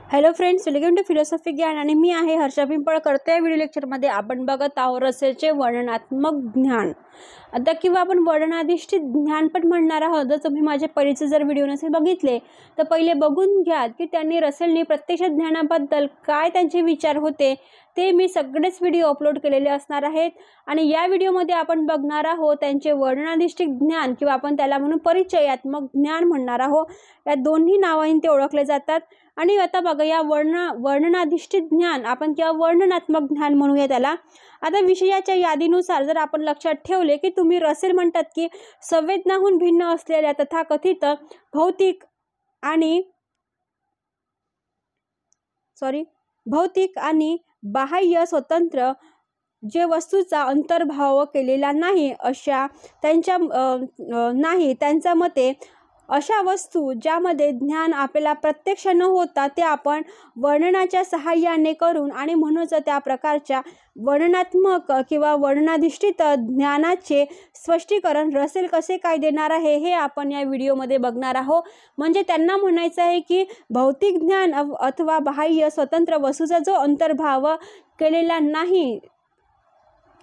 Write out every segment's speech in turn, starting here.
Hello friends, welcome to philosophy ज्ञान आणि मी आहे हर्षा पिंपळकर. त्या व्हिडिओ लेक्चरमध्ये आपण बघत आहोत रसेलचे वर्णनात्मक ज्ञान आता किंवा आपण वर्णनाधिष्ठित ज्ञान पण म्हणणार आहोत. जर तुम्ही माझे पहिलेचे जर व्हिडिओ नसेल बघितले तर पहिले बघून घ्या की त्यांनी रसेलने प्रत्यक्ष ज्ञानाबद्दल काय त्यांचे विचार होते. ते मी सगळेच व्हिडिओ अपलोड केलेले असणार आहेत आणि या व्हिडिओमध्ये आपण बघणार आहोत त्यांचे वर्णनाधिष्ठित ज्ञान किंवा आपण त्याला म्हणून परिचयात्मक ज्ञान म्हणणार आहोत. या दोन्ही नावांनी ते ओळखले जातात. आणि आता बघा, या वर्णनाधिष्ठित ज्ञान आपण किंवा वर्णनात्मक ज्ञान म्हणूया त्याला. आता विषयाच्या यादीनुसार जर आपण लक्षात ठेवले की तुम्ही रसेल म्हणतात की संवेदनाहून भिन्न असलेल्या तथाकथित भौतिक आणि बाह्य स्वतंत्र जे वस्तूचा अंतर्भाव केलेला नाही अशा त्यांच्या मते अशा वस्तू ज्यामध्ये ज्ञान आपल्याला प्रत्यक्ष न होता ते आपण वर्णनाच्या सहाय्याने करून आणि म्हणूनच त्या प्रकारच्या वर्णनात्मक किंवा वर्णनाधिष्ठित ज्ञानाचे स्पष्टीकरण रसेल कसे काय देणार आहे हे आपण या व्हिडिओमध्ये बघणार आहोत. म्हणजे त्यांना म्हणायचं आहे की भौतिक ज्ञान अथवा बाह्य स्वतंत्र वस्तूचा जो अंतर्भाव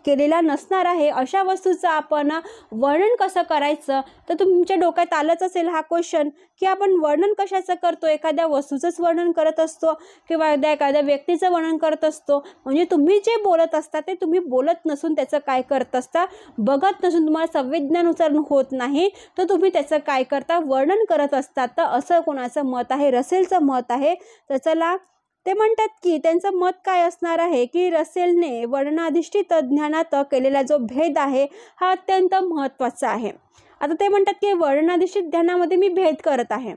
केलेला नसणार आहे अशा वस्तूचं आपण वर्णन कसं करायचं. तर तुमच्या डोक्यात आलंच असेल हा क्वेश्चन की आपण वर्णन कशाचं करतो. एखाद्या वस्तूचंच वर्णन करत असतो किंवा एखाद्या व्यक्तीचं वर्णन करत असतो. म्हणजे तुम्ही जे बोलत असता ते तुम्ही बोलत नसून त्याचं काय करत असता, बघत नसून तुम्हाला संवेदनानुसार होत नाही तर तुम्ही त्याचं काय करता, वर्णन करत असतात. तर असं कोणाचं मत आहे, रसेलचं मत आहे. तर चला, ते म्हणतात की त्यांचं मत काय असणार आहे की रसेलने वर्णनाधिष्ठित ज्ञानात केलेला जो भेद आहे हा अत्यंत महत्त्वाचा आहे. आता ते म्हणतात की वर्णनाधिष्ठित ज्ञानामध्ये मी भेद करत आहे.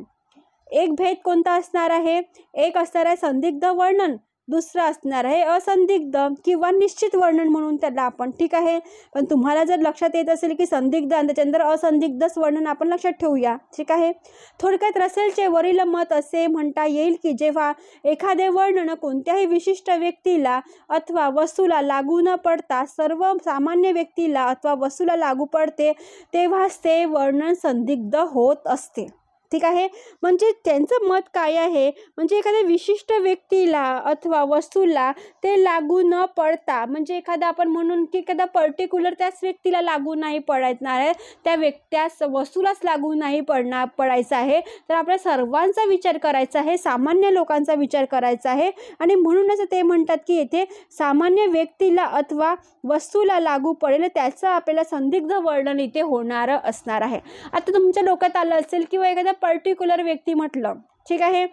एक भेद कोणता असणार आहे, एक असणार आहे संदिग्ध वर्णन, दुसरा असणार आहे असंदिग्ध किंवा निश्चित वर्णन म्हणून त्याला आपण, ठीक आहे. पण तुम्हाला जर लक्षात येत असेल की संदिग्ध आणि त्याच्यानंतर असंदिग्धच वर्णन आपण लक्षात ठेवूया, ठीक आहे. थोडक्यात रसेलचे वरील मत असे म्हणता येईल की जेव्हा एखादे वर्णन कोणत्याही विशिष्ट व्यक्तीला अथवा वस्तूला लागू न पडता सर्व सामान्य व्यक्तीला अथवा वस्तूला लागू पडते तेव्हाच ते वर्णन संदिग्ध होत असते, ठीक आहे. म्हणजे त्यांचं मत काय आहे, म्हणजे एखाद्या विशिष्ट व्यक्तीला अथवा वस्तूला ते लागू न पडता, म्हणजे एखादा आपण म्हणून की एखादा पर्टिक्युलर त्याच व्यक्तीला लागू नाही पडणार आहे, त्याच वस्तूलाच लागू नाही पडायचं आहे. तर आपल्या सर्वांचा विचार करायचा आहे, सामान्य लोकांचा विचार करायचा आहे. आणि म्हणूनच ते म्हणतात की येथे सामान्य व्यक्तीला अथवा वस्तूला लागू पडेल त्याचं आपल्याला संदिग्ध वर्णन इथे होणार असणार आहे. आता तुमच्या डोक्यात आलं असेल किंवा एखाद्या पर्टिक्युलर व्यक्ती म्हटलं, ठीक आहे.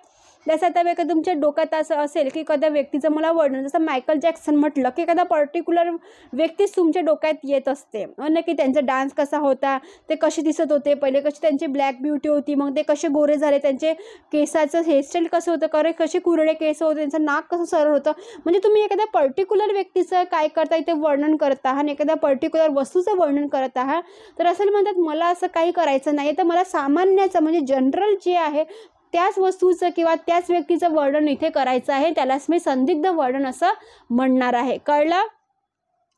जसं आता एखाद्या तुमच्या डोक्यात असं असेल की एखाद्या व्यक्तीचं मला वर्णन, जसं मायकल जॅक्सन म्हटलं की एखादा पर्टिक्युलर व्यक्तीच तुमच्या डोक्यात येत असते. नक्की त्यांचा डान्स कसा होता, ते कसे दिसत होते, पहिले कशी त्यांची ब्लॅक ब्युटी होती, मग ते कसे गोरे झाले, त्यांचे केसाचं हेअरस्टाईल कसं होतं, कसे कुरळे केस होते, त्यांचं नाक कसं सरळ होतं. म्हणजे तुम्ही एखाद्या पर्टिक्युलर व्यक्तीचं काय करता इथे वर्णन करत आहात आणि एखाद्या पर्टिक्युलर वस्तूचं वर्णन करत आहात. तर असं म्हणतात मला असं काही करायचं नाही, तर मला सामान्याचं म्हणजे जनरल जे आहे त्याच वस्तूचं किंवा त्याच व्यक्तीचं वर्णन इथे करायचं आहे. त्यालाच मी संदिग्ध वर्णन असं म्हणणार आहे. कळलं?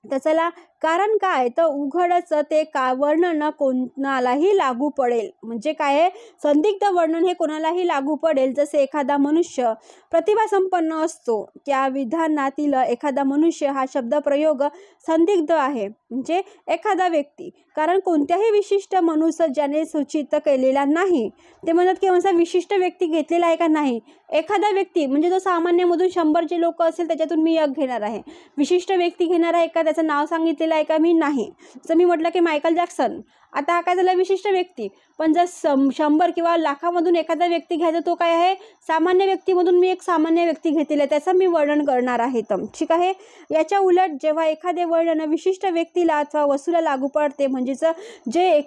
तर चला, कारण काय तर उघडच ते वर्णन कोणालाही लागू पडेल. म्हणजे काय आहे, संदिग्ध वर्णन हे कोणालाही लागू पडेल. जसे एखादा मनुष्य प्रतिभासंपन्न असतो, त्या विधानातील एखादा मनुष्य हा शब्दप्रयोग संदिग्ध आहे. म्हणजे एखादा व्यक्ती, कारण कोणत्याही विशिष्ट मनुष्य ज्याने सूचित केलेला नाही. ते म्हणतात की असा विशिष्ट व्यक्ती घेतलेला आहे का नाही. एखादा व्यक्ती म्हणजे जो सामान्यमधून 100 जे लोक असेल त्याच्यातून मी एक घेणार आहे. विशिष्ट व्यक्ती घेणार आहे का, त्याचं नाव सांगितलेलं आहे का, मी नाही. जसं मी म्हटलं की मायकल जॅक्सन, आता हा काय झाला विशिष्ट व्यक्ती. पण जर 100 किंवा लाखामधून एखादा व्यक्ती घ्यायचा, तो काय आहे सामान्य व्यक्तीमधून मी एक सामान्य व्यक्ती घेतलेला आहे, त्याचं मी वर्णन करणार आहे. तर ठीक आहे. याच्या उलट जेव्हा एखादे वर्णन विशिष्ट व्यक्तीला अथवा वस्तूला लागू पडते, म्हणजेच जे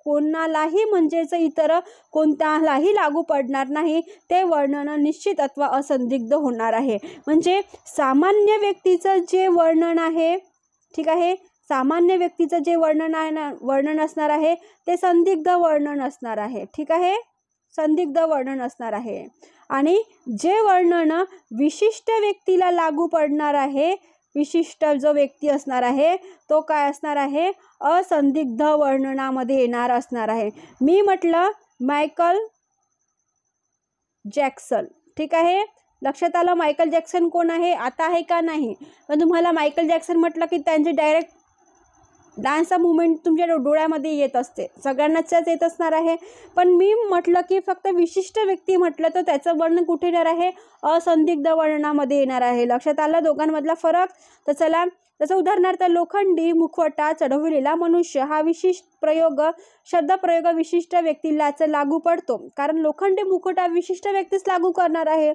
कोणालाही म्हणजेच इतर कोणत्यालाही लागू पडणार नाही, ते वर्णन निश्चित अथवा असंदिग्ध होणार आहे. म्हणजे सामान्य व्यक्तीचं जे वर्णन आहे, ठीक आहे, सामान्य व्यक्तीचं जे वर्णन असणार आहे ते संदिग्ध वर्णन असणार आहे, ठीक आहे, संदिग्ध वर्णन असणार आहे. आणि जे वर्णन विशिष्ट व्यक्तीला लागू पडणार आहे, विशिष्ट जो व्यक्ती असणार आहे तो काय असणार आहे, असंदिग्ध वर्णनामध्ये येणार असणार आहे. मी म्हटलं मायकल जॅक्सन, ठीक आहे. लक्षात आलं मायकल जॅक्सन कोण आहे, आता आहे का नाही. पण तुम्हाला मायकल जॅक्सन म्हटलं की त्यांचे डायरेक्ट डान्सचा मुवमेंट तुमच्या डोळ्यामध्ये येत असते, सगळ्यांनाच येत असणार आहे. पण मी म्हटलं की फक्त विशिष्ट व्यक्ती म्हटलं तर त्याचं वर्णन कुठे येणार आहे, असंदिग्ध वर्णनामध्ये येणार आहे. लक्षात आलं दोघांमधला फरक. तर चला, त्याचं उदाहरणार्थ लोखंडी मुखवटा चढविलेला मनुष्य हा विशिष्ट शब्दप्रयोग विशिष्ट व्यक्तीलाच लागू पडतो, कारण लोखंडी मुखवटा विशिष्ट व्यक्तीच लागू करणार आहे.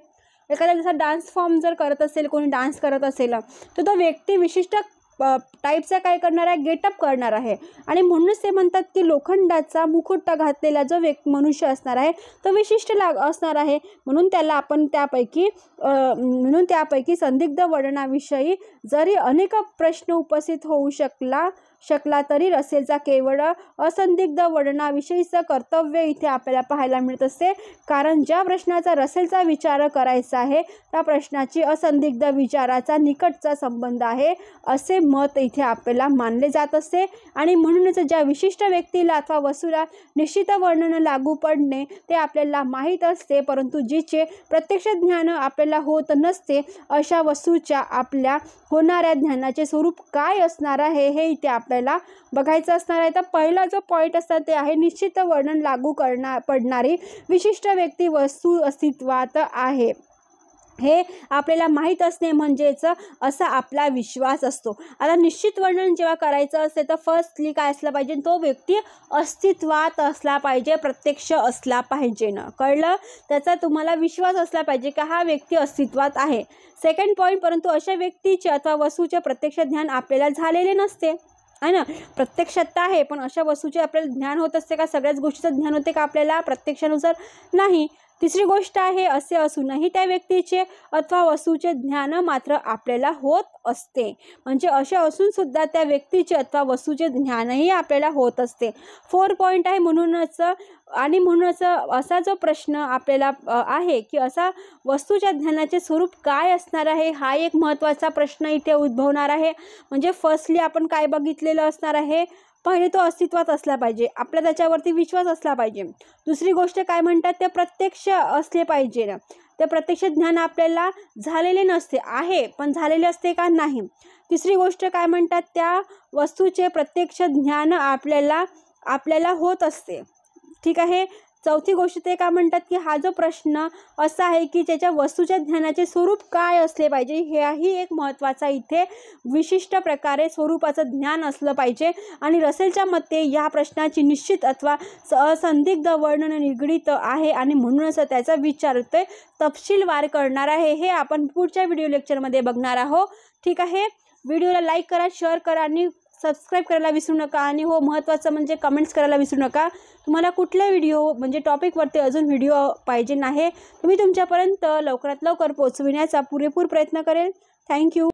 एखादा जसा डान्स फॉर्म जर करत असेल, कोणी डान्स करत असेल तर तो व्यक्ती विशिष्ट टाईपचा काय करणार आहे, गेटअप करणार आहे. आणि म्हणूनच ते म्हणतात की लोखंडाचा मुखवटा घातलेला जो मनुष्य असणार आहे तो विशिष्ट असणार आहे. म्हणून त्याला आपण त्यापैकी संदिग्ध वर्णनाविषयी जरी अनेक प्रश्न उपस्थित होऊ शकला तरी रसेलचा केवळ असंदिग्ध वर्णनाविषयीचं कर्तव्य इथे आपल्याला पाहायला मिळत असते, कारण ज्या प्रश्नाचा रसेलचा विचार करायचा आहे त्या प्रश्नाची असंदिग्ध विचाराचा निकटचा संबंध आहे असे मत इथे आपल्याला मानले जात असते. आणि म्हणूनच ज्या विशिष्ट व्यक्तीला अथवा वस्तूला निश्चित वर्णन लागू पडणे ते आपल्याला माहीत असते, परंतु जिचे प्रत्यक्ष ज्ञान आपल्याला होत नसते अशा वस्तूच्या आपल्या होणाऱ्या ज्ञानाचे स्वरूप काय असणार आहे हे इथे आपल्याला बघायचं असणार आहे. तर पहिला जो पॉईंट असतात ते आहे निश्चित वर्णन लागू पडणारी विशिष्ट व्यक्ती वस्तू अस्तित्वात आहे हे आपल्याला माहीत असणे म्हणजेच असा आपला विश्वास असतो. आता निश्चित वर्णन जेव्हा करायचं असते तर फर्स्टली काय असलं पाहिजे, तो व्यक्ती अस्तित्वात असला पाहिजे, प्रत्यक्ष असला पाहिजे ना, कळलं. त्याचा तुम्हाला विश्वास असला पाहिजे की हा व्यक्ती अस्तित्वात आहे. सेकंड पॉईंट, परंतु अशा व्यक्तीचे अथवा वस्तूचे प्रत्यक्ष ज्ञान आपल्याला झालेले नसते आहे ना. प्रत्यक्षात आहे पण अशा वस्तूचे आपल्याला ज्ञान होत असते का, सगळ्याच गोष्टीचं ज्ञान होते का आपल्याला प्रत्यक्षानुसार, नाही. तिसरी गोष्ट आहे असे असूनही त्या व्यक्तीचे अथवा वस्तूचे ज्ञान मात्र आपल्याला होत असते, म्हणजे असे असून सुद्धा त्या व्यक्तीचे अथवा वस्तूचे ज्ञानही आपल्याला होत असते. 4 पॉईंट आहे. म्हणूनच असा जो प्रश्न आपल्याला आहे की असा वस्तूच्या ज्ञानाचे स्वरूप काय असणार आहे, हा एक महत्त्वाचा प्रश्न इथे उद्भवणार आहे. म्हणजे फर्स्टली आपण काय बघितलेलं असणार आहे, पहिले तो अस्तित्वात असला पाहिजे, आपला त्याच्यावरती विश्वास असला पाहिजे. दुसरी गोष्ट काय म्हणतात, ते प्रत्यक्ष असले पाहिजे ना, ते प्रत्यक्ष ज्ञान आपल्याला झालेले नसते, आहे पण झालेले असते का, नाही. तिसरी गोष्ट काय म्हणतात, त्या वस्तूचे प्रत्यक्ष ज्ञान आपल्याला होत असते, ठीक आहे. चौथी गोष्ट ते काय म्हणतात की हा जो प्रश्न असा आहे की त्याच्या वस्तूच्या ज्ञानाचे स्वरूप काय असले पाहिजे, हेही एक महत्त्वाचा इथे विशिष्ट प्रकारे स्वरूपाचं ज्ञान असलं पाहिजे. आणि रसेलच्या मते या प्रश्नाची निश्चित अथवा असंदिग्ध वर्णन निगडीत आहे आणि म्हणूनच त्याचा विचार ते तपशीलवार करणार आहे. हे आपण पुढच्या व्हिडिओ लेक्चरमध्ये बघणार आहोत, ठीक आहे. व्हिडिओला लाईक करा, शेअर करा आणि सबस्क्राईब करायला विसरू नका. आणि हो, महत्त्वाचं म्हणजे कमेंट्स करायला विसरू नका. तुम्हाला कुठल्या व्हिडिओ म्हणजे टॉपिकवरती अजून व्हिडिओ पाहिजे आहे, तुम्ही तुमच्यापर्यंत लवकरात लवकर पोहोचविण्याचा पुरेपूर प्रयत्न करेल. थँक्यू.